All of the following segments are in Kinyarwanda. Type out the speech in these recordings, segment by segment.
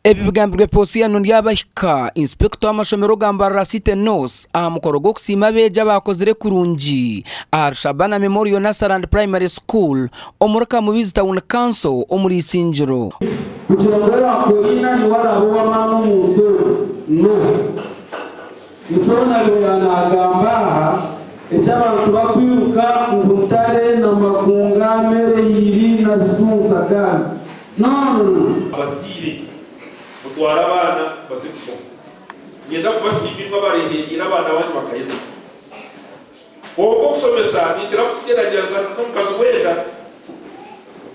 Ebi bigambirwe polisi yano ryabahika inspector w'amashomero gambarara site nos aha mukoro go kusima beja bakozere kurungi aha Shabana Memorial Nursery and Primary School omuraka mu Visitor Town Council omuri Isinjiro kugira ngo yakorina ni warabo w'amano musoro no icona yanagamba ecy'abantu bakwiruka mu butare na makunga mere yiri na bisunza gazi no abasire mutwara abana bazifo ngenda kubasimbirwa barehera abana bandi bakayeza uko kusomesa nitira kugerageza n'umukazi wenda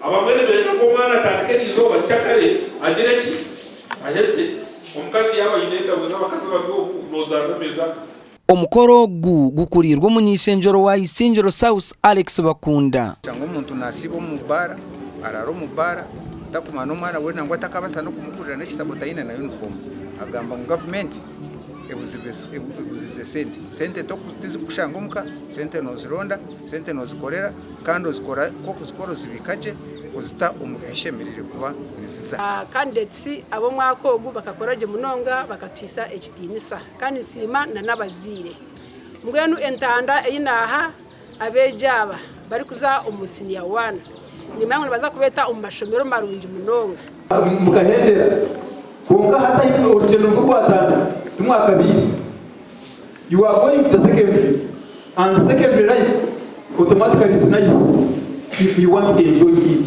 abamwene beza ko mwana atandike izuba cyakare agire ki ahese umukazi yaba yinenda bwo bakaza bago nozanga meza omukoro gukurirwa munyisenjoro wa Isinjiro South Alex Bakunda cyangwa umuntu nasibo mubara araro mubara takumana umwana we nangwa takabasa no kumukurira n'ekitabo tayina na uniform agamba mu government ebuzize sente tokutizi kushangomuka sente nozironda sente nozikorera kandi ozikora koko zikoro zibikaje uzita umubishemerere kuba niziza candidates abo mwakogu bakakoraje munonga bakatwisa ekitinisa kandi sima na nabazire mbwenu entanda eyinaha abejaba bari kuza umusiniya 1 nimwe baza kubeta umashomero marungi munonga mukahendera konga hata urugendo rwo kwatanda umwaka 2 you are going to secondary and secondary life automatically is nice if you want to enjoy it.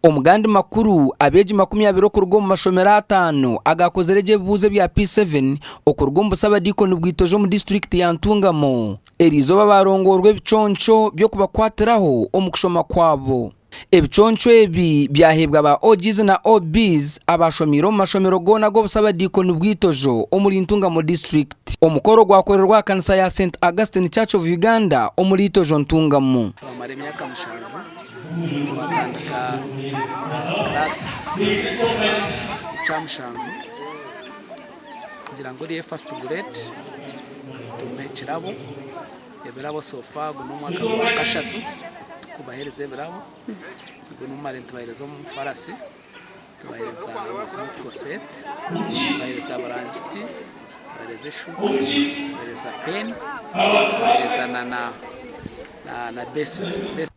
Omugandi makuru abeji 20 kurwo mu mashomero 5 agakozereje buze bya P7 okurwo mbusaba dikoni bwitojo mu district ya Ntungamo erizo babarongorwe biconco byo kubakwatiraho omukushoma kwabo ebiconco ebi byahebwa ba OGs na OBs abashomiro mu mashomero gona go busaba dikoni bwitojo omuri Ntungamo district omukoro gwakorerwa kanisa ya St Augustine Church of Uganda omuri Itojo Ntungamo amare myaka mushanju twatandika class chamushanju kugira ngo riye first grade tumekirabo ebirabo sofa guno mwaka wa kashatu kubahereze ebirabo guno marent bahereza mu farasi tubahereza mathematical set tubahereza barangiti tubahereza shuka tubahereza pen tubahereza na base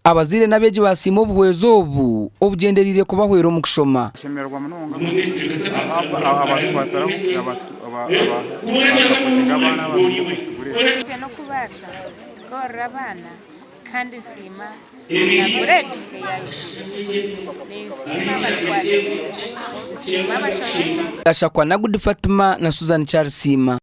abazire nabeji basimo obuhwezo obu obugenderire kubahwera mu kushoma shemerwa munonga abatwatara abana no kubasa korra abana kandi nsima na bread Gashakwa na Good Fatima na Susan Charles Sima.